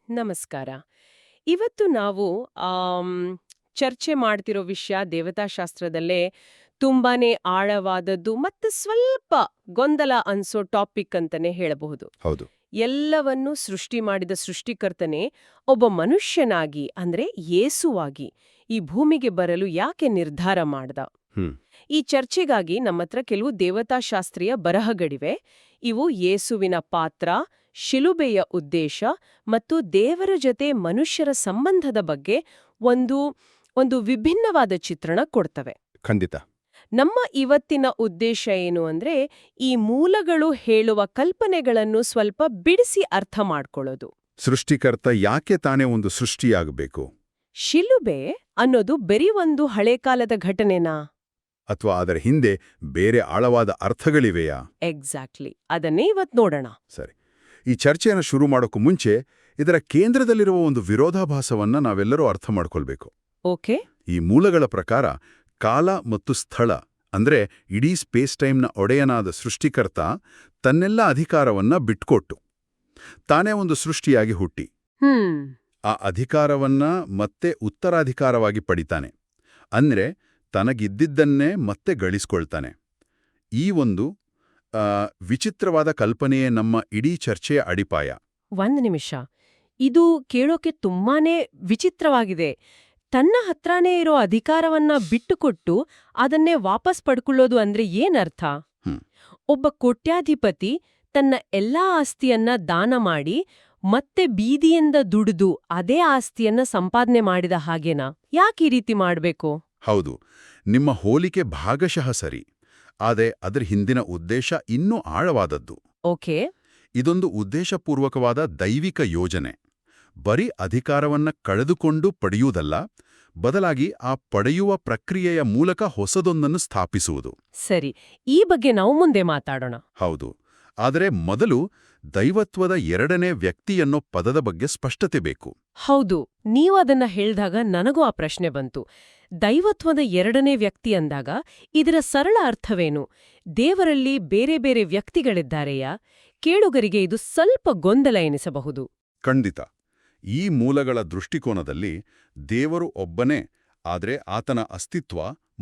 ನಮಸ್ಕಾರ. ಇವತ್ತು ನಾವು ಆಮ್, ಚರ್ಚೆ ಮಾಡ್ತಿರೋ ವಿಷಯ ದೇವತಾಶಾಸ್ತ್ರದಲ್ಲೇ ತುಂಬಾನೇ ಆಳವಾದದ್ದು ಮತ್ತು ಸ್ವಲ್ಪ ಗೊಂದಲ ಅನ್ಸೋ ಟಾಪಿಕ್ ಅಂತಾನೆ ಹೇಳಬಹುದು. ಹೌದು. ಎಲ್ಲವನ್ನೂ ಸೃಷ್ಟಿ ಮಾಡಿದ ಸೃಷ್ಟಿಕರ್ತನೆ ಒಬ್ಬ ಮನುಷ್ಯನಾಗಿ ಅಂದ್ರೆ ಯೇಸುವಾಗಿ ಈ ಭೂಮಿಗೆ ಬರಲು ಯಾಕೆ ನಿರ್ಧಾರ ಮಾಡ್ದ? ಹ್ಮ್ ಈ ಚರ್ಚೆಗಾಗಿ ನಮ್ಮತ್ರ ಕೆಲವು ದೇವತಾಶಾಸ್ತ್ರೀಯ ಬರಹಗಳಿವೆ. ಇವು ಯೇಸುವಿನ ಪಾತ್ರ, ಶಿಲುಬೆಯ ಉದ್ದೇಶ ಮತ್ತು ದೇವರ ಜೊತೆ ಮನುಷ್ಯರ ಸಂಬಂಧದ ಬಗ್ಗೆ ಒಂದು ಒಂದು ವಿಭಿನ್ನವಾದ ಚಿತ್ರಣ ಕೊಡ್ತವೆ. ಖಂಡಿತ. ನಮ್ಮ ಇವತ್ತಿನ ಉದ್ದೇಶ ಏನು ಅಂದ್ರೆ ಈ ಮೂಲಗಳು ಹೇಳುವ ಕಲ್ಪನೆಗಳನ್ನು ಸ್ವಲ್ಪ ಬಿಡಿಸಿ ಅರ್ಥ ಮಾಡ್ಕೊಳ್ಳೋದು. ಸೃಷ್ಟಿಕರ್ತ ಯಾಕೆ ತಾನೇ ಒಂದು ಸೃಷ್ಟಿಯಾಗಬೇಕು? ಶಿಲುಬೆ ಅನ್ನೋದು ಬರೀ ಒಂದು ಹಳೆ ಕಾಲದ ಘಟನೆನಾ? ಅಥವಾ ಅದರ ಹಿಂದೆ ಬೇರೆ ಆಳವಾದ ಅರ್ಥಗಳಿವೆಯಾ? ಎಕ್ಸಾಕ್ಟ್ಲಿ, ಅದನ್ನೇ ಇವತ್ ನೋಡೋಣ. ಸರಿ, ಈ ಚರ್ಚೆಯನ್ನು ಶುರು ಮಾಡೋಕ್ಕೂ ಮುಂಚೆ ಇದರ ಕೇಂದ್ರದಲ್ಲಿರುವ ಒಂದು ವಿರೋಧಾಭಾಸವನ್ನ ನಾವೆಲ್ಲರೂ ಅರ್ಥ ಮಾಡ್ಕೊಳ್ಬೇಕು. ಓಕೆ. ಈ ಮೂಲಗಳ ಪ್ರಕಾರ ಕಾಲ ಮತ್ತು ಸ್ಥಳ ಅಂದ್ರೆ ಇಡೀ ಸ್ಪೇಸ್ ಟೈಮ್ನ ಒಡೆಯನಾದ ಸೃಷ್ಟಿಕರ್ತ ತನ್ನೆಲ್ಲ ಅಧಿಕಾರವನ್ನ ಬಿಟ್ಕೊಟ್ಟು ತಾನೇ ಒಂದು ಸೃಷ್ಟಿಯಾಗಿ ಹುಟ್ಟಿ ಆ ಅಧಿಕಾರವನ್ನ ಮತ್ತೆ ಉತ್ತರಾಧಿಕಾರವಾಗಿ ಪಡಿತಾನೆ. ಅಂದ್ರೆ ತನಗಿದ್ದಿದ್ದನ್ನೇ ಮತ್ತೆ ಗಳಿಸ್ಕೊಳ್ತಾನೆ. ಈ ಒಂದು ವಿಚಿತ್ರವಾದ ಕಲ್ಪನೆಯೇ ನಮ್ಮ ಇಡೀ ಚರ್ಚೆಯ ಅಡಿಪಾಯ. ಒಂದ್ ನಿಮಿಷ, ಇದು ಕೇಳೋಕೆ ತುಂಬಾನೇ ವಿಚಿತ್ರವಾಗಿದೆ. ತನ್ನ ಹತ್ರನೇ ಇರೋ ಅಧಿಕಾರವನ್ನ ಬಿಟ್ಟುಕೊಟ್ಟು ಅದನ್ನೇ ವಾಪಸ್ ಪಡ್ಕೊಳ್ಳೋದು ಅಂದ್ರೆ ಏನರ್ಥ? ಒಬ್ಬ ಕೋಟ್ಯಾಧಿಪತಿ ತನ್ನ ಎಲ್ಲಾ ಆಸ್ತಿಯನ್ನ ದಾನ ಮಾಡಿ ಮತ್ತೆ ಬೀದಿಯಿಂದ ದುಡಿದು ಅದೇ ಆಸ್ತಿಯನ್ನ ಸಂಪಾದನೆ ಮಾಡಿದ ಹಾಗೇನಾ? ಯಾಕೆ ಈ ರೀತಿ ಮಾಡ್ಬೇಕು? ಹೌದು, ನಿಮ್ಮ ಹೋಲಿಕೆ ಭಾಗಶಃ ಸರಿ. ಆದರೆ ಅದರ ಹಿಂದಿನ ಉದ್ದೇಶ ಇನ್ನೂ ಆಳವಾದದ್ದು. ಓಕೆ. ಇದೊಂದು ಉದ್ದೇಶಪೂರ್ವಕವಾದ ದೈವಿಕ ಯೋಜನೆ. ಬರೀ ಅಧಿಕಾರವನ್ನ ಕಳೆದುಕೊಂಡು ಪಡೆಯುವುದಲ್ಲ, ಬದಲಾಗಿ ಆ ಪಡೆಯುವ ಪ್ರಕ್ರಿಯೆಯ ಮೂಲಕ ಹೊಸದೊಂದನ್ನು ಸ್ಥಾಪಿಸುವುದು. ಸರಿ, ಈ ಬಗ್ಗೆ ನಾವು ಮುಂದೆ ಮಾತಾಡೋಣ. ಹೌದು, ಆದರೆ ಮೊದಲು ದೈವತ್ವದ ಎರಡನೇ ವ್ಯಕ್ತಿಯನ್ನೋ ಪದದ ಬಗ್ಗೆ ಸ್ಪಷ್ಟತೆ ಬೇಕು. ಹೌದು, ನೀವು ಅದನ್ನ ಹೇಳ್ದಾಗ ನನಗೂ ಆ ಪ್ರಶ್ನೆ ಬಂತು. ದೈವತ್ವದ ಎರಡನೇ ವ್ಯಕ್ತಿ ಅಂದಾಗ ಇದರ ಸರಳ ಅರ್ಥವೇನು? ದೇವರಲ್ಲಿ ಬೇರೆ ಬೇರೆ ವ್ಯಕ್ತಿಗಳಿದ್ದಾರೆಯಾ? ಕೇಳುಗರಿಗೆ ಇದು ಸ್ವಲ್ಪ ಗೊಂದಲ ಎನಿಸಬಹುದು. ಖಂಡಿತ. ಈ ಮೂಲಗಳ ದೃಷ್ಟಿಕೋನದಲ್ಲಿ ದೇವರು ಒಬ್ಬನೇ, ಆದರೆ ಆತನ ಅಸ್ತಿತ್ವ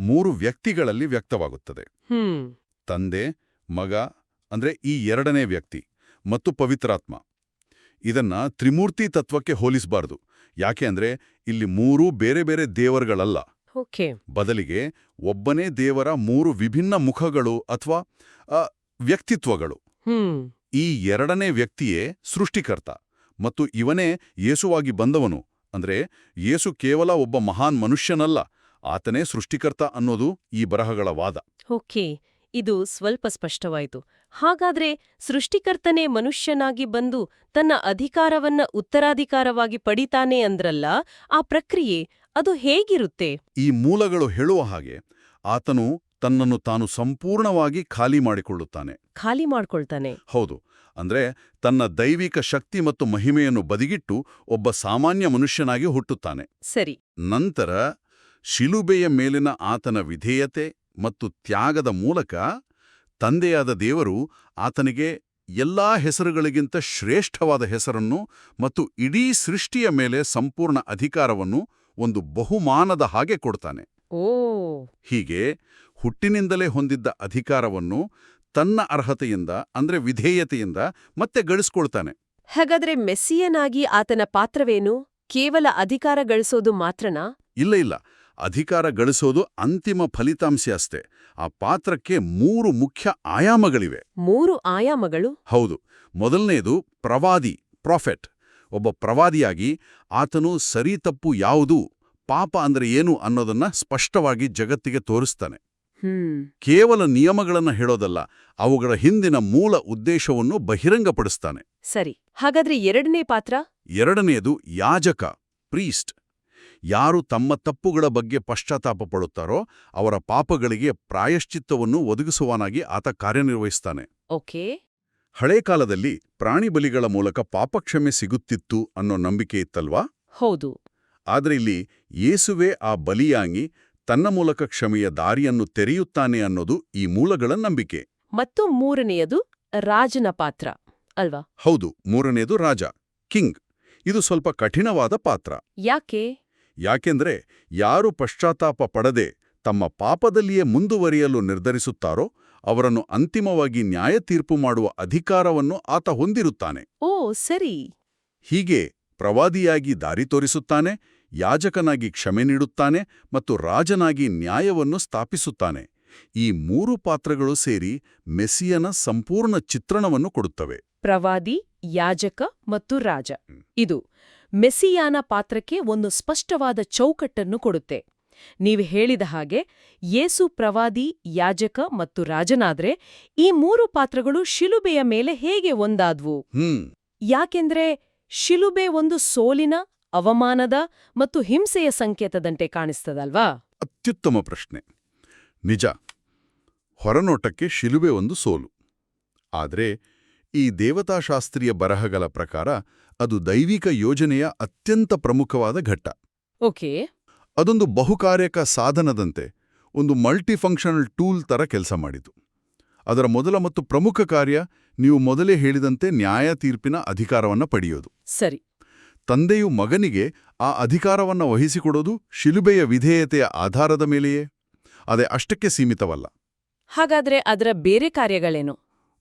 ಮೂರು ವ್ಯಕ್ತಿಗಳಲ್ಲಿ ವ್ಯಕ್ತವಾಗುತ್ತದೆ. ತಂದೆ, ಮಗ ಅಂದ್ರೆ ಈ ಎರಡನೇ ವ್ಯಕ್ತಿ, ಮತ್ತು ಪವಿತ್ರಾತ್ಮ. ಇದನ್ನ ತ್ರಿಮೂರ್ತಿ ತತ್ವಕ್ಕೆ ಹೋಲಿಸಬಾರದು. ಯಾಕೆ ಅಂದ್ರೆ ಇಲ್ಲಿ ಮೂರೂ ಬೇರೆ ಬೇರೆ ದೇವರುಗಳಲ್ಲ. ಬದಲಿಗೆ ಒಬ್ಬನೇ ದೇವರ ಮೂರು ವಿಭಿನ್ನ ಮುಖಗಳು ಅಥವಾ ವ್ಯಕ್ತಿತ್ವಗಳು. ಈ ಎರಡನೇ ವ್ಯಕ್ತಿಯೇ ಸೃಷ್ಟಿಕರ್ತ, ಮತ್ತು ಇವನೇ ಯೇಸುವಾಗಿ ಬಂದವನು. ಅಂದ್ರೆ ಯೇಸು ಕೇವಲ ಒಬ್ಬ ಮಹಾನ್ ಮನುಷ್ಯನಲ್ಲ, ಆತನೇ ಸೃಷ್ಟಿಕರ್ತ ಅನ್ನೋದು ಈ ಬರಹಗಳ ವಾದ. ಓಕೆ, ಇದು ಸ್ವಲ್ಪ ಸ್ಪಷ್ಟವಾಯಿತು. ಹಾಗಾದ್ರೆ ಸೃಷ್ಟಿಕರ್ತನೇ ಮನುಷ್ಯನಾಗಿ ಬಂದು ತನ್ನ ಅಧಿಕಾರವನ್ನ ಉತ್ತರಾಧಿಕಾರವಾಗಿ ಪಡಿತಾನೆ ಅಂದ್ರಲ್ಲ, ಆ ಪ್ರಕ್ರಿಯೆ ಅದು ಹೇಗಿರುತ್ತೆ? ಈ ಮೂಲಗಳು ಹೇಳುವ ಹಾಗೆ ಆತನು ತನ್ನನ್ನು ತಾನು ಸಂಪೂರ್ಣವಾಗಿ ಖಾಲಿ ಮಾಡಿಕೊಳ್ಳುತ್ತಾನೆ. ಖಾಲಿ ಮಾಡ್ಕೊಳ್ತಾನೆ? ಹೌದು. ಅಂದ್ರೆ ತನ್ನ ದೈವಿಕ ಶಕ್ತಿ ಮತ್ತು ಮಹಿಮೆಯನ್ನು ಬದಿಗಿಟ್ಟು ಒಬ್ಬ ಸಾಮಾನ್ಯ ಮನುಷ್ಯನಾಗಿ ಹುಟ್ಟುತ್ತಾನೆ. ಸರಿ. ನಂತರ ಶಿಲುಬೆಯ ಮೇಲಿನ ಆತನ ವಿಧೇಯತೆ ಮತ್ತು ತ್ಯಾಗದ ಮೂಲಕ ತಂದೆಯಾದ ದೇವರು ಆತನಿಗೆ ಎಲ್ಲಾ ಹೆಸರುಗಳಿಗಿಂತ ಶ್ರೇಷ್ಠವಾದ ಹೆಸರನ್ನು ಮತ್ತು ಇಡೀ ಸೃಷ್ಟಿಯ ಮೇಲೆ ಸಂಪೂರ್ಣ ಅಧಿಕಾರವನ್ನು ಒಂದು ಬಹುಮಾನದ ಹಾಗೆ ಕೊಡ್ತಾನೆ. ಹೀಗೆ ಹುಟ್ಟಿನಿಂದಲೇ ಹೊಂದಿದ್ದ ಅಧಿಕಾರವನ್ನು ತನ್ನ ಅರ್ಹತೆಯಿಂದ ಅಂದ್ರೆ ವಿಧೇಯತೆಯಿಂದ ಮತ್ತೆ ಗಳಿಸ್ಕೊಳ್ತಾನೆ. ಹಾಗಾದ್ರೆ ಮೆಸ್ಸಿಯನಾಗಿ ಆತನ ಪಾತ್ರವೇನು? ಕೇವಲ ಅಧಿಕಾರ ಗಳಿಸೋದು ಮಾತ್ರನಾ? ಇಲ್ಲ, ಅಧಿಕಾರ ಗಳಿಸೋದು ಅಂತಿಮ ಫಲಿತಾಂಶ ಅಷ್ಟೇ. ಆ ಪಾತ್ರಕ್ಕೆ ಮೂರು ಮುಖ್ಯ ಆಯಾಮಗಳಿವೆ. 3 ಆಯಾಮಗಳು? ಹೌದು. ಮೊದಲನೇದು ಪ್ರವಾದಿ, ಪ್ರಾಫೆಟ್. ಒಬ್ಬ ಪ್ರವಾದಿಯಾಗಿ ಆತನು ಸರಿ ತಪ್ಪು ಯಾವುದು, ಪಾಪ ಅಂದ್ರೆ ಏನು ಅನ್ನೋದನ್ನ ಸ್ಪಷ್ಟವಾಗಿ ಜಗತ್ತಿಗೆ ತೋರಿಸ್ತಾನೆ. ಕೇವಲ ನಿಯಮಗಳನ್ನ ಹೇಳೋದಲ್ಲ, ಅವುಗಳ ಹಿಂದಿನ ಮೂಲ ಉದ್ದೇಶವನ್ನು ಬಹಿರಂಗಪಡಿಸ್ತಾನೆ. ಸರಿ. ಹಾಗಾದ್ರೆ ಎರಡನೇ ಪಾತ್ರ? ಎರಡನೆಯದು ಯಾಜಕ, ಪ್ರೀಸ್ಟ್. ಯಾರು ತಮ್ಮ ತಪ್ಪುಗಳ ಬಗ್ಗೆ ಪಶ್ಚಾತ್ತಾಪ ಪಡುತ್ತಾರೋ ಅವರ ಪಾಪಗಳಿಗೆ ಪ್ರಾಯಶ್ಚಿತ್ತವನ್ನು ಒದಗಿಸುವನಾಗಿ ಆತ ಕಾರ್ಯನಿರ್ವಹಿಸ್ತಾನೆ. ಓಕೆ. ಹಳೇ ಕಾಲದಲ್ಲಿ ಪ್ರಾಣಿ ಬಲಿಗಳ ಮೂಲಕ ಪಾಪಕ್ಷಮೆ ಸಿಗುತ್ತಿತ್ತು ಅನ್ನೋ ನಂಬಿಕೆ ಇತ್ತಲ್ವಾ? ಹೌದು. ಆದ್ರೆ ಇಲ್ಲಿ ಯೇಸುವೆ ಆ ಬಲಿಯಾಗಿ ತನ್ನ ಮೂಲಕ ಕ್ಷಮೆಯ ದಾರಿಯನ್ನು ತೆರೆಯುತ್ತಾನೆ ಅನ್ನೋದು ಈ ಮೂಲಗಳ ನಂಬಿಕೆ. ಮತ್ತು ಮೂರನೆಯದು ರಾಜನ ಪಾತ್ರ ಅಲ್ವಾ? ಹೌದು, ಮೂರನೆಯದು ರಾಜ, ಕಿಂಗ್. ಇದು ಸ್ವಲ್ಪ ಕಠಿಣವಾದ ಪಾತ್ರ. ಯಾಕೆ? ಯಾಕೆಂದ್ರೆ ಯಾರು ಪಶ್ಚಾತ್ತಾಪ ಪಡದೆ ತಮ್ಮ ಪಾಪದಲ್ಲಿಯೇ ಮುಂದುವರಿಯಲು ನಿರ್ಧರಿಸುತ್ತಾರೋ ಅವರನ್ನು ಅಂತಿಮವಾಗಿ ನ್ಯಾಯ ತೀರ್ಪು ಮಾಡುವ ಅಧಿಕಾರವನ್ನು ಆತ ಹೊಂದಿರುತ್ತಾನೆ. ಓ ಸರಿ. ಹೀಗೆ ಪ್ರವಾದಿಯಾಗಿ ದಾರಿ ತೋರಿಸುತ್ತಾನೆ, ಯಾಜಕನಾಗಿ ಕ್ಷಮೆ ನೀಡುತ್ತಾನೆ ಮತ್ತು ರಾಜನಾಗಿ ನ್ಯಾಯವನ್ನು ಸ್ಥಾಪಿಸುತ್ತಾನೆ. ಈ 3 ಪಾತ್ರಗಳು ಸೇರಿ ಮೆಸ್ಸಿಯನ ಸಂಪೂರ್ಣ ಚಿತ್ರಣವನ್ನು ಕೊಡುತ್ತವೆ. ಪ್ರವಾದಿ, ಯಾಜಕ ಮತ್ತು ರಾಜ. ಇದು ಮೆಸ್ಸಿಯಾನ ಪಾತ್ರಕ್ಕೆ ಒಂದು ಸ್ಪಷ್ಟವಾದ ಚೌಕಟ್ಟನ್ನು ಕೊಡುತ್ತೆ. ನೀವು ಹೇಳಿದ ಹಾಗೆ ಯೇಸು ಪ್ರವಾದಿ, ಯಾಜಕ ಮತ್ತು ರಾಜನಾದ್ರೆ ಈ 3 ಪಾತ್ರಗಳು ಶಿಲುಬೆಯ ಮೇಲೆ ಹೇಗೆ ಒಂದಾದ್ವು? ಯಾಕೆಂದ್ರೆ ಶಿಲುಬೆ ಒಂದು ಸೋಲಿನ, ಅವಮಾನದ ಮತ್ತು ಹಿಂಸೆಯ ಸಂಕೇತದಂತೆ ಕಾಣಿಸ್ತದಲ್ವಾ? ಅತ್ಯುತ್ತಮ ಪ್ರಶ್ನೆ. ನಿಜ, ಹೊರನೋಟಕ್ಕೆ ಶಿಲುಬೆ ಒಂದು ಸೋಲು. ಆದರೆ ಈ ದೇವತಾಶಾಸ್ತ್ರೀಯ ಬರಹಗಳ ಪ್ರಕಾರ ಅದು ದೈವಿಕ ಯೋಜನೆಯ ಅತ್ಯಂತ ಪ್ರಮುಖವಾದ ಘಟ್ಟ. ಓಕೆ. ಅದೊಂದು ಬಹುಕಾರ್ಯಕ ಸಾಧನದಂತೆ, ಒಂದು ಮಲ್ಟಿಫಂಕ್ಷನಲ್ ಟೂಲ್ ತರ ಕೆಲಸ ಮಾಡಿತು. ಅದರ ಮೊದಲ ಮತ್ತು ಪ್ರಮುಖ ಕಾರ್ಯ ನೀವು ಮೊದಲೇ ಹೇಳಿದಂತೆ ನ್ಯಾಯ ತೀರ್ಪಿನ ಅಧಿಕಾರವನ್ನು ಪಡೆಯೋದು. ಸರಿ. ತಂದೆಯು ಮಗನಿಗೆ ಆ ಅಧಿಕಾರವನ್ನು ವಹಿಸಿಕೊಡೋದು ಶಿಲುಬೆಯ ವಿಧೇಯತೆಯ ಆಧಾರದ ಮೇಲೆಯೇ. ಅದೇ ಅಷ್ಟಕ್ಕೆ ಸೀಮಿತವಲ್ಲ. ಹಾಗಾದ್ರೆ ಅದರ ಬೇರೆ ಕಾರ್ಯಗಳೇನು?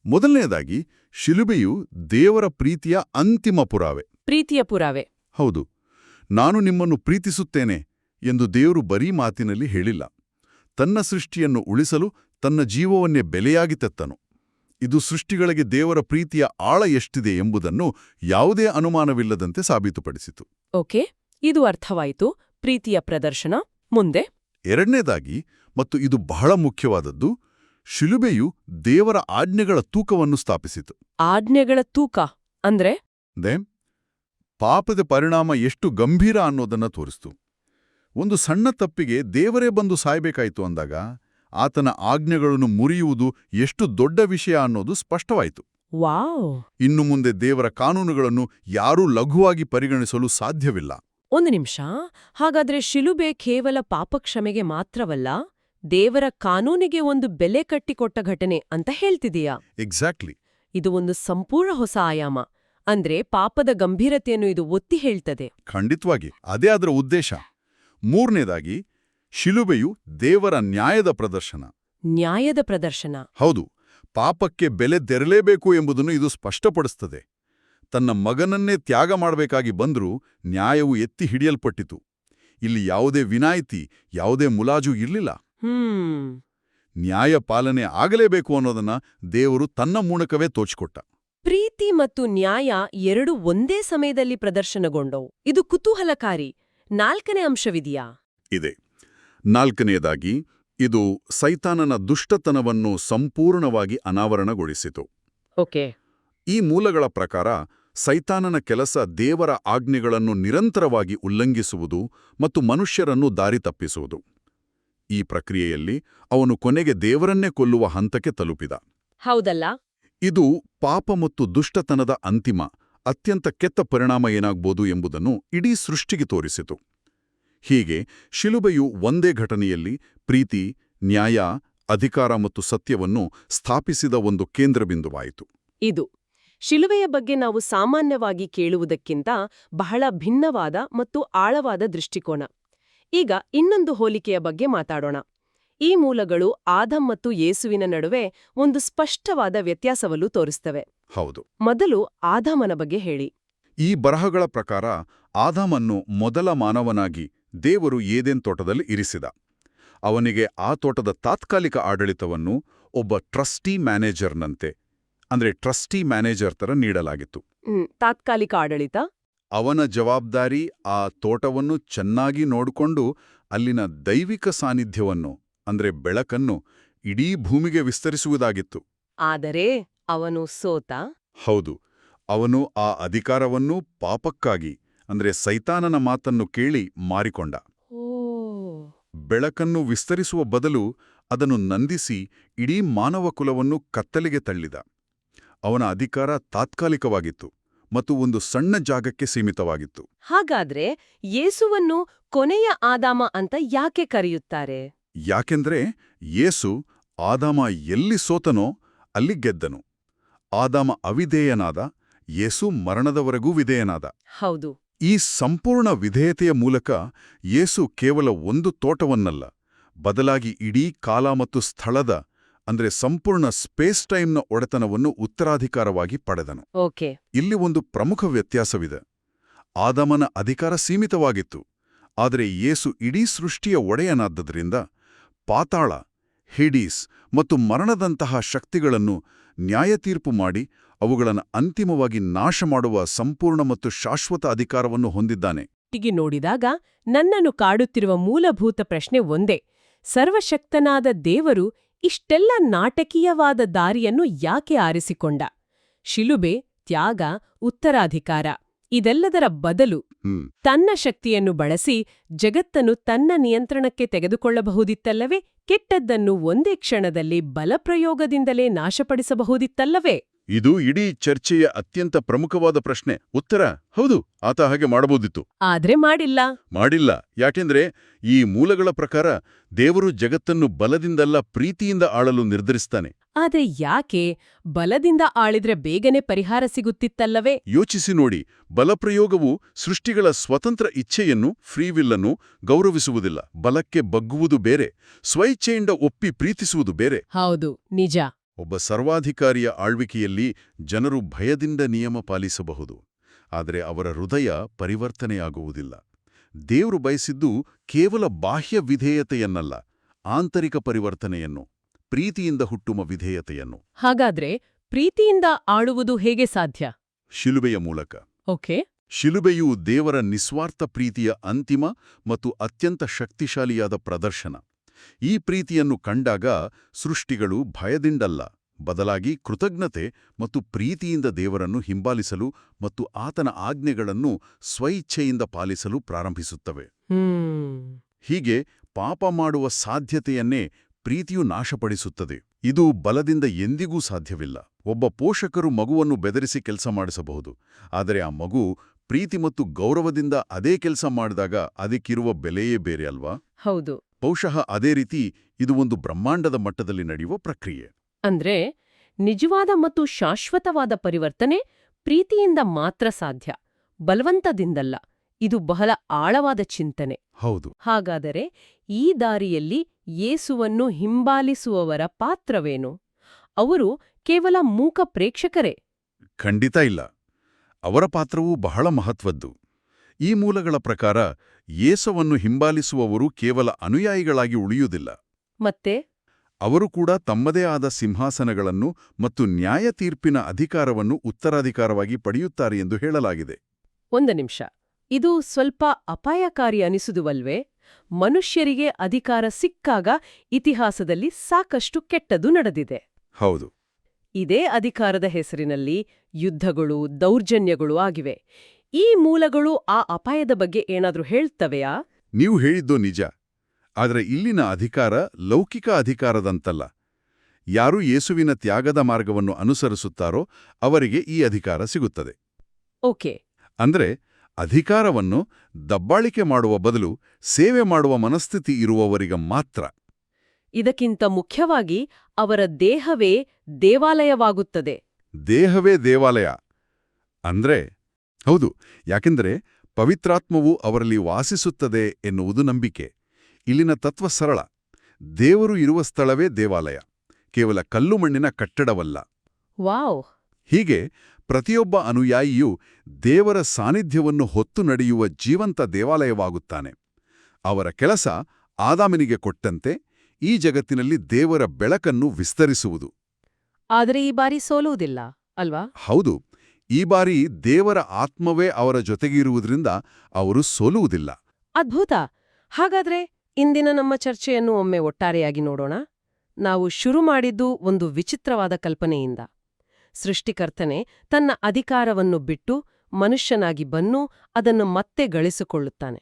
ಮೊದಲನೇದಾಗಿ, ಶಿಲುಬೆಯು ದೇವರ ಪ್ರೀತಿಯ ಅಂತಿಮ ಪುರಾವೆ. ಪ್ರೀತಿಯ ಪುರಾವೆ. ಹೌದು. ನಾನು ನಿಮ್ಮನ್ನು ಪ್ರೀತಿಸುತ್ತೇನೆ ಎಂದು ದೇವರು ಬರೀ ಮಾತಿನಲ್ಲಿ ಹೇಳಿಲ್ಲ. ತನ್ನ ಸೃಷ್ಟಿಯನ್ನು ಉಳಿಸಲು ತನ್ನ ಜೀವವನ್ನೇ ಬೆಲೆಯಾಗಿ ತೆತ್ತನು. ಇದು ಸೃಷ್ಟಿಗಳಿಗೆ ದೇವರ ಪ್ರೀತಿಯ ಆಳ ಎಷ್ಟಿದೆ ಎಂಬುದನ್ನು ಯಾವುದೇ ಅನುಮಾನವಿಲ್ಲದಂತೆ ಸಾಬೀತುಪಡಿಸಿತು. ಓಕೆ, ಇದು ಅರ್ಥವಾಯಿತು. ಪ್ರೀತಿಯ ಪ್ರದರ್ಶನ. ಮುಂದೆ ಎರಡನೇದಾಗಿ, ಮತ್ತು ಇದು ಬಹಳ ಮುಖ್ಯವಾದದ್ದು, ಶಿಲುಬೆಯು ದೇವರ ಆಜ್ಞೆಗಳ ತೂಕವನ್ನು ಸ್ಥಾಪಿಸಿತು. ಆಜ್ಞೆಗಳ ತೂಕ ಅಂದ್ರೆ? ಪಾಪದ ಪರಿಣಾಮ ಎಷ್ಟು ಗಂಭೀರ ಅನ್ನೋದನ್ನ ತೋರಿಸ್ತು. ಒಂದು ಸಣ್ಣ ತಪ್ಪಿಗೆ ದೇವರೇ ಬಂದು ಸಾಯ್ಬೇಕಾಯ್ತು ಅಂದಾಗ ಆತನ ಆಜ್ಞೆಗಳನ್ನು ಮುರಿಯುವುದು ಎಷ್ಟು ದೊಡ್ಡ ವಿಷಯ ಅನ್ನೋದು ಸ್ಪಷ್ಟವಾಯಿತು. ವಾವ್! ಇನ್ನು ಮುಂದೆ ದೇವರ ಕಾನೂನುಗಳನ್ನು ಯಾರೂ ಲಘುವಾಗಿ ಪರಿಗಣಿಸಲು ಸಾಧ್ಯವಿಲ್ಲ. ಒಂದು ನಿಮಿಷ. ಹಾಗಾದ್ರೆ ಶಿಲುಬೆ ಕೇವಲ ಪಾಪಕ್ಷಮೆಗೆ ಮಾತ್ರವಲ್ಲ, ದೇವರ ಕಾನೂನಿಗೆ ಒಂದು ಬೆಲೆ ಕಟ್ಟಿಕೊಟ್ಟ ಘಟನೆ ಅಂತ ಹೇಳ್ತಿದೀಯಾ? ಎಕ್ಸಾಕ್ಟ್ಲಿ. ಇದು ಒಂದು ಸಂಪೂರ್ಣ ಹೊಸ ಆಯಾಮ. ಅಂದ್ರೆ ಪಾಪದ ಗಂಭೀರತೆಯನ್ನು ಇದು ಒತ್ತಿ ಹೇಳ್ತದೆ. ಖಂಡಿತವಾಗಿ ಅದೇ ಅದರ ಉದ್ದೇಶ. ಮೂರನೇದಾಗಿ, ಶಿಲುಬೆಯು ದೇವರ ನ್ಯಾಯದ ಪ್ರದರ್ಶನ. ನ್ಯಾಯದ ಪ್ರದರ್ಶನ. ಹೌದು. ಪಾಪಕ್ಕೆ ಬೆಲೆ ತೆರಲೇಬೇಕು ಎಂಬುದನ್ನು ಇದು ಸ್ಪಷ್ಟಪಡಿಸುತ್ತದೆ. ತನ್ನ ಮಗನನ್ನೇ ತ್ಯಾಗ ಮಾಡಬೇಕಾಗಿ ಬಂದರೂ ನ್ಯಾಯವು ಎತ್ತಿ ಹಿಡಿಯಲ್ಪಟ್ಟಿತು. ಇಲ್ಲಿ ಯಾವುದೇ ವಿನಾಯಿತಿ, ಯಾವುದೇ ಮುಲಾಜು ಇರಲಿಲ್ಲ. ನ್ಯಾಯ ಪಾಲನೆ ಆಗಲೇಬೇಕು ಅನ್ನೋದನ್ನ ದೇವರು ತನ್ನ ಮೂಲಕವೇ ತೋಚಿಕೊಟ್ಟ. ಪ್ರೀತಿ ಮತ್ತು ನ್ಯಾಯ ಎರಡೂ ಒಂದೇ ಸಮಯದಲ್ಲಿ ಪ್ರದರ್ಶನಗೊಂಡವು. ಇದು ಕುತೂಹಲಕಾರಿ. 4ನೇ ಅಂಶವಿದೆಯಾ? ಇದೆ. 4ನೇದಾಗಿ, ಇದು ಸೈತಾನನ ದುಷ್ಟತನವನ್ನು ಸಂಪೂರ್ಣವಾಗಿ ಅನಾವರಣಗೊಳಿಸಿತು. ಓಕೆ. ಈ ಮೂಲಗಳ ಪ್ರಕಾರ ಸೈತಾನನ ಕೆಲಸ ದೇವರ ಆಜ್ಞೆಗಳನ್ನು ನಿರಂತರವಾಗಿ ಉಲ್ಲಂಘಿಸುವುದು ಮತ್ತು ಮನುಷ್ಯರನ್ನು ದಾರಿ ತಪ್ಪಿಸುವುದು. ಈ ಪ್ರಕ್ರಿಯೆಯಲ್ಲಿ ಅವನು ಕೊನೆಗೆ ದೇವರನ್ನೇ ಕೊಲ್ಲುವ ಹಂತಕ್ಕೆ ತಲುಪಿದ. ಹೌದಲ್ಲ? ಇದು ಪಾಪ ಮತ್ತು ದುಷ್ಟತನದ ಅಂತಿಮ, ಅತ್ಯಂತ ಕೆಟ್ಟ ಪರಿಣಾಮ ಏನಾಗ್ಬೋದು ಎಂಬುದನ್ನು ಇಡೀ ಸೃಷ್ಟಿಗೆ ತೋರಿಸಿತು. ಹೀಗೆ ಶಿಲುಬೆಯು ಒಂದೇ ಘಟನೆಯಲ್ಲಿ ಪ್ರೀತಿ, ನ್ಯಾಯ, ಅಧಿಕಾರ ಮತ್ತು ಸತ್ಯವನ್ನು ಸ್ಥಾಪಿಸಿದ ಒಂದು ಕೇಂದ್ರಬಿಂದುವಾಯಿತು. ಇದು ಶಿಲುಬೆಯ ಬಗ್ಗೆ ನಾವು ಸಾಮಾನ್ಯವಾಗಿ ಕೇಳುವುದಕ್ಕಿಂತ ಬಹಳ ಭಿನ್ನವಾದ ಮತ್ತು ಆಳವಾದ ದೃಷ್ಟಿಕೋನ. ಈಗ ಇನ್ನೊಂದು ಹೋಲಿಕೆಯ ಬಗ್ಗೆ ಮಾತಾಡೋಣ. ಈ ಮೂಲಗಳು ಆದಮ್ ಮತ್ತು ಯೇಸುವಿನ ನಡುವೆ ಒಂದು ಸ್ಪಷ್ಟವಾದ ವ್ಯತ್ಯಾಸವಲ್ಲೂ ತೋರಿಸ್ತವೆ. ಹೌದು. ಮೊದಲು ಆದಾಮನ ಬಗ್ಗೆ ಹೇಳಿ. ಈ ಬರಹಗಳ ಪ್ರಕಾರ ಆದಾಮನ್ನು ಮೊದಲ ಮಾನವನಾಗಿ ದೇವರು ಏದೆನ್ ತೋಟದಲ್ಲಿ ಇರಿಸಿದ. ಅವನಿಗೆ ಆ ತೋಟದ ತಾತ್ಕಾಲಿಕ ಆಡಳಿತವನ್ನು ಒಬ್ಬ ಟ್ರಸ್ಟಿ ಮ್ಯಾನೇಜರ್ನಂತೆ, ಅಂದ್ರೆ ಟ್ರಸ್ಟಿ ಮ್ಯಾನೇಜರ್ ತರ ನೀಡಲಾಗಿತ್ತು. ತಾತ್ಕಾಲಿಕ ಆಡಳಿತ. ಅವನ ಜವಾಬ್ದಾರಿ ಆ ತೋಟವನ್ನು ಚೆನ್ನಾಗಿ ನೋಡಿಕೊಂಡು ಅಲ್ಲಿನ ದೈವಿಕ ಸಾನ್ನಿಧ್ಯವನ್ನು, ಅಂದ್ರೆ ಬೆಳಕನ್ನು, ಇಡೀ ಭೂಮಿಗೆ ವಿಸ್ತರಿಸುವುದಾಗಿತ್ತು. ಆದರೆ ಅವನು ಸೋತ. ಹೌದು. ಅವನು ಆ ಅಧಿಕಾರವನ್ನು ಪಾಪಕ್ಕಾಗಿ, ಅಂದ್ರೆ ಸೈತಾನನ ಮಾತನ್ನು ಕೇಳಿ ಮಾರಿಕೊಂಡ. ಬೆಳಕನ್ನು ವಿಸ್ತರಿಸುವ ಬದಲು ಅದನ್ನು ನಂದಿಸಿ ಇಡೀ ಮಾನವ ಕುಲವನ್ನು ಕತ್ತಲೆಗೆ ತಳ್ಳಿದ. ಅವನ ಅಧಿಕಾರ ತಾತ್ಕಾಲಿಕವಾಗಿತ್ತು ಮತ್ತು ಒಂದು ಸಣ್ಣ ಜಾಗಕ್ಕೆ ಸೀಮಿತವಾಗಿತ್ತು. ಹಾಗಾದ್ರೆ ಯೇಸುವನ್ನು ಕೊನೆಯ ಆದಾಮ ಅಂತ ಯಾಕೆ ಕರೆಯುತ್ತಾರೆ? ಯಾಕೆಂದ್ರೆ ಯೇಸು ಆದಾಮ ಎಲ್ಲಿ ಸೋತನೋ ಅಲ್ಲಿ ಗೆದ್ದನು. ಆದಾಮ ಅವಿಧೇಯನಾದ, ಯೇಸು ಮರಣದವರೆಗೂ ವಿಧೇಯನಾದ. ಹೌದು. ಈ ಸಂಪೂರ್ಣ ವಿಧೇಯತೆಯ ಮೂಲಕ ಯೇಸು ಕೇವಲ ಒಂದು ತೋಟವನ್ನಲ್ಲ, ಬದಲಾಗಿ ಇಡೀ ಕಾಲ ಮತ್ತು ಸ್ಥಳದ ಅಂದ್ರೆ ಸಂಪೂರ್ಣ ಸ್ಪೇಸ್ ಟೈಮ್ನ ಒಡೆತನವನ್ನು ಉತ್ತರಾಧಿಕಾರವಾಗಿ ಪಡೆದನು. ಓಕೆ. ಇಲ್ಲಿ ಒಂದು ಪ್ರಮುಖ ವ್ಯತ್ಯಾಸವಿದೆ. ಆದಾಮನ ಅಧಿಕಾರ ಸೀಮಿತವಾಗಿತ್ತು, ಆದರೆ ಯೇಸು ಇಡೀ ಸೃಷ್ಟಿಯ ಒಡೆಯನಾದ್ದರಿಂದ ಪಾತಾಳ, ಹಿಡೀಸ್ ಮತ್ತು ಮರಣದಂತಹ ಶಕ್ತಿಗಳನ್ನು ನ್ಯಾಯತೀರ್ಪು ಮಾಡಿ ಅವುಗಳನ್ನು ಅಂತಿಮವಾಗಿ ನಾಶ ಮಾಡುವ ಸಂಪೂರ್ಣ ಮತ್ತು ಶಾಶ್ವತ ಅಧಿಕಾರವನ್ನು ಹೊಂದಿದ್ದಾನೆ. ಹೀಗೆ ನೋಡಿದಾಗ ನನ್ನನ್ನು ಕಾಡುತ್ತಿರುವ ಮೂಲಭೂತ ಪ್ರಶ್ನೆ ಒಂದೇ: ಸರ್ವಶಕ್ತನಾದ ದೇವರು ಇಷ್ಟೆಲ್ಲ ನಾಟಕೀಯವಾದ ದಾರಿಯನ್ನು ಯಾಕೆ ಆರಿಸಿಕೊಂಡ? ಶಿಲುಬೆ, ತ್ಯಾಗ, ಉತ್ತರಾಧಿಕಾರ ಇದೆಲ್ಲದರ ಬದಲು ತನ್ನ ಶಕ್ತಿಯನ್ನು ಬಳಸಿ ಜಗತ್ತನ್ನು ತನ್ನ ನಿಯಂತ್ರಣಕ್ಕೆ ತೆಗೆದುಕೊಳ್ಳಬಹುದಿತ್ತಲ್ಲವೇ? ಕೆಟ್ಟದ್ದನ್ನು ಒಂದೇ ಕ್ಷಣದಲ್ಲಿ ಬಲಪ್ರಯೋಗದಿಂದಲೇ ನಾಶಪಡಿಸಬಹುದಿತ್ತಲ್ಲವೇ? ಇದು ಇಡೀ ಚರ್ಚೆಯ ಅತ್ಯಂತ ಪ್ರಮುಖವಾದ ಪ್ರಶ್ನೆ. ಉತ್ತರ ಹೌದು, ಆತ ಹಾಗೆ ಮಾಡಬಹುದಿತ್ತು. ಆದ್ರೆ ಮಾಡಿಲ್ಲ. ಯಾಕೆಂದ್ರೆ ಈ ಮೂಲಗಳ ಪ್ರಕಾರ ದೇವರು ಜಗತ್ತನ್ನು ಬಲದಿಂದಲ್ಲ ಪ್ರೀತಿಯಿಂದ ಆಳಲು ನಿರ್ಧರಿಸ್ತಾನೆ. ಆದ್ರೆ ಯಾಕೆ? ಬಲದಿಂದ ಆಳಿದ್ರೆ ಬೇಗನೆ ಪರಿಹಾರ ಸಿಗುತ್ತಿತ್ತಲ್ಲವೇ? ಯೋಚಿಸಿ ನೋಡಿ, ಬಲಪ್ರಯೋಗವು ಸೃಷ್ಟಿಗಳ ಸ್ವತಂತ್ರ ಇಚ್ಛೆಯನ್ನು, ಫ್ರೀವಿಲ್ಲನ್ನು ಗೌರವಿಸುವುದಿಲ್ಲ. ಬಲಕ್ಕೆ ಬಗ್ಗುವುದು ಬೇರೆ, ಸ್ವಇಚ್ಛೆಯಿಂದ ಒಪ್ಪಿ ಪ್ರೀತಿಸುವುದು ಬೇರೆ. ಹೌದು, ನಿಜ. ಒಬ್ಬ ಸರ್ವಾಧಿಕಾರಿಯ ಆಳ್ವಿಕೆಯಲ್ಲಿ ಜನರು ಭಯದಿಂದ ನಿಯಮ ಪಾಲಿಸಬಹುದು, ಆದರೆ ಅವರ ಹೃದಯ ಪರಿವರ್ತನೆಯಾಗುವುದಿಲ್ಲ. ದೇವರು ಬಯಸಿದ್ದು ಕೇವಲ ಬಾಹ್ಯ ವಿಧೇಯತೆಯನ್ನಲ್ಲ, ಆಂತರಿಕ ಪರಿವರ್ತನೆಯನ್ನು, ಪ್ರೀತಿಯಿಂದ ಹುಟ್ಟುವ ವಿಧೇಯತೆಯನ್ನು. ಹಾಗಾದ್ರೆ ಪ್ರೀತಿಯಿಂದ ಆಳುವುದು ಹೇಗೆ ಸಾಧ್ಯ? ಶಿಲುಬೆಯ ಮೂಲಕ. ಓಕೆ. ಶಿಲುಬೆಯು ದೇವರ ನಿಸ್ವಾರ್ಥ ಪ್ರೀತಿಯ ಅಂತಿಮ ಮತ್ತು ಅತ್ಯಂತ ಶಕ್ತಿಶಾಲಿಯಾದ ಪ್ರದರ್ಶನ. ಈ ಪ್ರೀತಿಯನ್ನು ಕಂಡಾಗ ಸೃಷ್ಟಿಗಳು ಭಯದಿಂದಲ್ಲ, ಬದಲಾಗಿ ಕೃತಜ್ಞತೆ ಮತ್ತು ಪ್ರೀತಿಯಿಂದ ದೇವರನ್ನು ಹಿಂಬಾಲಿಸಲು ಮತ್ತು ಆತನ ಆಜ್ಞೆಗಳನ್ನು ಸ್ವಇಚ್ಛೆಯಿಂದ ಪಾಲಿಸಲು ಪ್ರಾರಂಭಿಸುತ್ತವೆ. ಹೀಗೆ ಪಾಪ ಮಾಡುವ ಸಾಧ್ಯತೆಯನ್ನೇ ಪ್ರೀತಿಯು ನಾಶಪಡಿಸುತ್ತದೆ. ಇದು ಬಲದಿಂದ ಎಂದಿಗೂ ಸಾಧ್ಯವಿಲ್ಲ. ಒಬ್ಬ ಪೋಷಕರು ಮಗುವನ್ನು ಬೆದರಿಸಿ ಕೆಲಸ ಮಾಡಿಸಬಹುದು, ಆದರೆ ಆ ಮಗು ಪ್ರೀತಿ ಮತ್ತು ಗೌರವದಿಂದ ಅದೇ ಕೆಲಸ ಮಾಡಿದಾಗ ಅದಕ್ಕಿರುವ ಬೆಲೆಯೇ ಬೇರೆ ಅಲ್ವಾ? ಹೌದು. ಬಹುಶಃ ಅದೇ ರೀತಿ ಇದು ಒಂದು ಬ್ರಹ್ಮಾಂಡದ ಮಟ್ಟದಲ್ಲಿ ನಡೆಯುವ ಪ್ರಕ್ರಿಯೆ. ಅಂದ್ರೆ ನಿಜವಾದ ಮತ್ತು ಶಾಶ್ವತವಾದ ಪರಿವರ್ತನೆ ಪ್ರೀತಿಯಿಂದ ಮಾತ್ರ ಸಾಧ್ಯ, ಬಲವಂತದಿಂದಲ್ಲ. ಇದು ಬಹಳ ಆಳವಾದ ಚಿಂತನೆ. ಹೌದು. ಹಾಗಾದರೆ ಈ ದಾರಿಯಲ್ಲಿ ಯೇಸುವನ್ನು ಹಿಂಬಾಲಿಸುವವರ ಪಾತ್ರವೇನು? ಅವರು ಕೇವಲ ಮೂಕ ಪ್ರೇಕ್ಷಕರೇ? ಖಂಡಿತ ಇಲ್ಲ. ಅವರ ಪಾತ್ರವೂ ಬಹಳ ಮಹತ್ವದ್ದು. ಈ ಮೂಲಗಳ ಪ್ರಕಾರ ಯೇಸುವನ್ನು ಹಿಂಬಾಲಿಸುವವರು ಕೇವಲ ಅನುಯಾಯಿಗಳಾಗಿ ಉಳಿಯುವುದಿಲ್ಲ. ಮತ್ತೆ ಅವರು ಕೂಡ ತಮ್ಮದೇ ಆದ ಸಿಂಹಾಸನಗಳನ್ನು ಮತ್ತು ನ್ಯಾಯ ತೀರ್ಪಿನ ಅಧಿಕಾರವನ್ನು ಉತ್ತರಾಧಿಕಾರವಾಗಿ ಪಡೆಯುತ್ತಾರೆ ಎಂದು ಹೇಳಲಾಗಿದೆ. ಒಂದು ನಿಮಿಷ, ಇದು ಸ್ವಲ್ಪ ಅಪಾಯಕಾರಿ ಅನಿಸುವುದಲ್ವೇ? ಮನುಷ್ಯರಿಗೆ ಅಧಿಕಾರ ಸಿಕ್ಕಾಗ ಇತಿಹಾಸದಲ್ಲಿ ಸಾಕಷ್ಟು ಕೆಟ್ಟದು ನಡೆದಿದೆ. ಹೌದು. ಇದೇ ಅಧಿಕಾರದ ಹೆಸರಿನಲ್ಲಿ ಯುದ್ಧಗಳು, ದೌರ್ಜನ್ಯಗಳು ಆಗಿವೆ. ಈ ಮೂಲಗಳು ಆ ಅಪಾಯದ ಬಗ್ಗೆ ಏನಾದ್ರೂ ಹೇಳ್ತವೆಯಾ? ನೀವು ಹೇಳಿದ್ದು ನಿಜ. ಆದರೆ ಇಲ್ಲಿನ ಅಧಿಕಾರ ಲೌಕಿಕ ಅಧಿಕಾರದಂತಲ್ಲ. ಯಾರು ಯೇಸುವಿನ ತ್ಯಾಗದ ಮಾರ್ಗವನ್ನು ಅನುಸರಿಸುತ್ತಾರೋ ಅವರಿಗೆ ಈ ಅಧಿಕಾರ ಸಿಗುತ್ತದೆ. ಓಕೆ. ಅಂದ್ರೆ ಅಧಿಕಾರವನ್ನು ದಬ್ಬಾಳಿಕೆ ಮಾಡುವ ಬದಲು ಸೇವೆ ಮಾಡುವ ಮನಸ್ಥಿತಿ ಇರುವವರಿಗೆ ಮಾತ್ರ. ಇದಕ್ಕಿಂತ ಮುಖ್ಯವಾಗಿ ಅವರ ದೇಹವೇ ದೇವಾಲಯವಾಗುತ್ತದೆ. ದೇಹವೇ ದೇವಾಲಯ ಅಂದ್ರೆ ಹೌದು, ಯಾಕೆಂದರೆ ಪವಿತ್ರಾತ್ಮವು ಅವರಲ್ಲಿ ವಾಸಿಸುತ್ತದೆ ಎನ್ನುವುದು ನಂಬಿಕೆ. ಇಲ್ಲಿನ ತತ್ವ ಸರಳ: ದೇವರು ಇರುವ ಸ್ಥಳವೇ ದೇವಾಲಯ, ಕೇವಲ ಕಲ್ಲು ಮಣ್ಣಿನ ಕಟ್ಟಡವಲ್ಲ. ವಾವ್! ಹೀಗೆ ಪ್ರತಿಯೊಬ್ಬ ಅನುಯಾಯಿಯೂ ದೇವರ ಸಾನ್ನಿಧ್ಯವನ್ನು ಹೊತ್ತು ನಡೆಯುವ ಜೀವಂತ ದೇವಾಲಯವಾಗುತ್ತಾನೆ. ಅವರ ಕೆಲಸ ಆದಾಮನಿಗೆ ಕೊಟ್ಟಂತೆ ಈ ಜಗತ್ತಿನಲ್ಲಿ ದೇವರ ಬೆಳಕನ್ನು ವಿಸ್ತರಿಸುವುದು. ಆದರೆ ಈ ಬಾರಿ ಸೋಲುವುದಿಲ್ಲ ಅಲ್ವಾ? ಹೌದು. ಈ ಬಾರಿ ದೇವರ ಆತ್ಮವೇ ಅವರ ಜೊತೆಗಿರುವುದರಿಂದ ಅವರು ಸೋಲುವುದಿಲ್ಲ. ಅದ್ಭುತ! ಹಾಗಾದ್ರೆ ಇಂದಿನ ನಮ್ಮ ಚರ್ಚೆಯನ್ನು ಒಮ್ಮೆ ಒಟ್ಟಾರೆಯಾಗಿ ನೋಡೋಣ. ನಾವು ಶುರು ಮಾಡಿದ್ದು ಒಂದು ವಿಚಿತ್ರವಾದ ಕಲ್ಪನೆಯಿಂದ. ಸೃಷ್ಟಿಕರ್ತನೆ ತನ್ನ ಅಧಿಕಾರವನ್ನು ಬಿಟ್ಟು ಮನುಷ್ಯನಾಗಿ ಬನ್ನು ಅದನ್ನು ಮತ್ತೆ ಗಳಿಸಿಕೊಳ್ಳುತ್ತಾನೆ.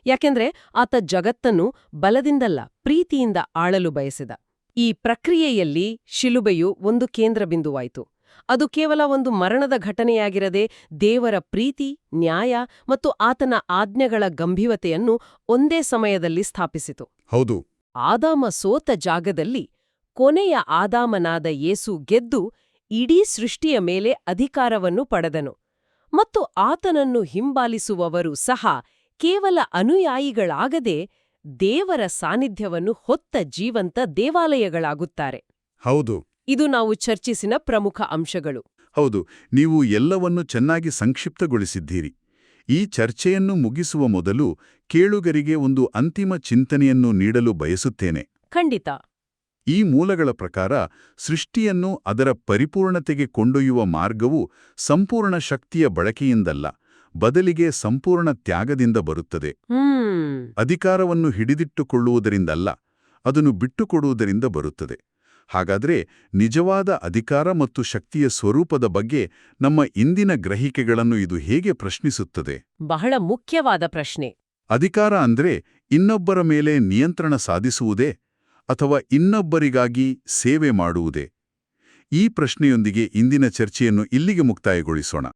ಯಾಕೆಂದ್ರೆ ಆತ ಜಗತ್ತನ್ನು ಬಲದಿಂದಲ್ಲ, ಪ್ರೀತಿಯಿಂದ ಆಳಲು ಬಯಸಿದ. ಈ ಪ್ರಕ್ರಿಯೆಯಲ್ಲಿ ಶಿಲುಬೆಯು ಒಂದು ಕೇಂದ್ರ ಬಿಂದುವಾಯಿತು. ಅದು ಕೇವಲ ಒಂದು ಮರಣದ ಘಟನೆಯಾಗಿರದೆ ದೇವರ ಪ್ರೀತಿ, ನ್ಯಾಯ ಮತ್ತು ಆತನ ಆಜ್ಞೆಗಳ ಗಂಭೀರತೆಯನ್ನು ಒಂದೇ ಸಮಯದಲ್ಲಿ ಸ್ಥಾಪಿಸಿತು. ಹೌದು. ಆದಾಮ ಸೋತ ಜಾಗದಲ್ಲಿ ಕೊನೆಯ ಆದಾಮನಾದ ಯೇಸು ಗೆದ್ದು ಇಡೀ ಸೃಷ್ಟಿಯ ಮೇಲೆ ಅಧಿಕಾರವನ್ನು ಪಡೆದನು. ಮತ್ತು ಆತನನ್ನು ಹಿಂಬಾಲಿಸುವವರು ಸಹ ಕೇವಲ ಅನುಯಾಯಿಗಳಾಗದೆ ದೇವರ ಸಾನ್ನಿಧ್ಯವನ್ನು ಹೊತ್ತ ಜೀವಂತ ದೇವಾಲಯಗಳಾಗುತ್ತಾರೆ. ಹೌದು ಇದು ನಾವು ಚರ್ಚಿಸಿನ ಪ್ರಮುಖ ಅಂಶಗಳು. ಹೌದು, ನೀವು ಎಲ್ಲವನ್ನೂ ಚೆನ್ನಾಗಿ ಸಂಕ್ಷಿಪ್ತಗೊಳಿಸಿದ್ದೀರಿ. ಈ ಚರ್ಚೆಯನ್ನು ಮುಗಿಸುವ ಮೊದಲು ಕೇಳುಗರಿಗೆ ಒಂದು ಅಂತಿಮ ಚಿಂತನೆಯನ್ನು ನೀಡಲು ಬಯಸುತ್ತೇನೆ. ಖಂಡಿತ. ಈ ಮೂಲಗಳ ಪ್ರಕಾರ ಸೃಷ್ಟಿಯನ್ನು ಅದರ ಪರಿಪೂರ್ಣತೆಗೆ ಕೊಂಡೊಯ್ಯುವ ಮಾರ್ಗವು ಸಂಪೂರ್ಣ ಶಕ್ತಿಯ ಬಳಕೆಯಿಂದಲ್ಲ, ಬದಲಿಗೆ ಸಂಪೂರ್ಣ ತ್ಯಾಗದಿಂದ ಬರುತ್ತದೆ. ಅಧಿಕಾರವನ್ನು ಹಿಡಿದಿಟ್ಟುಕೊಳ್ಳುವುದರಿಂದಲ್ಲ, ಅದನ್ನು ಬಿಟ್ಟುಕೊಡುವುದರಿಂದ ಬರುತ್ತದೆ. ಹಾಗಾದರೆ ನಿಜವಾದ ಅಧಿಕಾರ ಮತ್ತು ಶಕ್ತಿಯ ಸ್ವರೂಪದ ಬಗ್ಗೆ ನಮ್ಮ ಇಂದಿನ ಗ್ರಹಿಕೆಗಳನ್ನು ಇದು ಹೇಗೆ ಪ್ರಶ್ನಿಸುತ್ತದೆ? ಬಹಳ ಮುಖ್ಯವಾದ ಪ್ರಶ್ನೆ. ಅಧಿಕಾರ ಅಂದ್ರೆ ಇನ್ನೊಬ್ಬರ ಮೇಲೆ ನಿಯಂತ್ರಣ ಸಾಧಿಸುವುದೇ ಅಥವಾ ಇನ್ನೊಬ್ಬರಿಗಾಗಿ ಸೇವೆ ಮಾಡುವುದೇ? ಈ ಪ್ರಶ್ನೆಯೊಂದಿಗೆ ಇಂದಿನ ಚರ್ಚೆಯನ್ನು ಇಲ್ಲಿಗೆ ಮುಕ್ತಾಯಗೊಳಿಸೋಣ.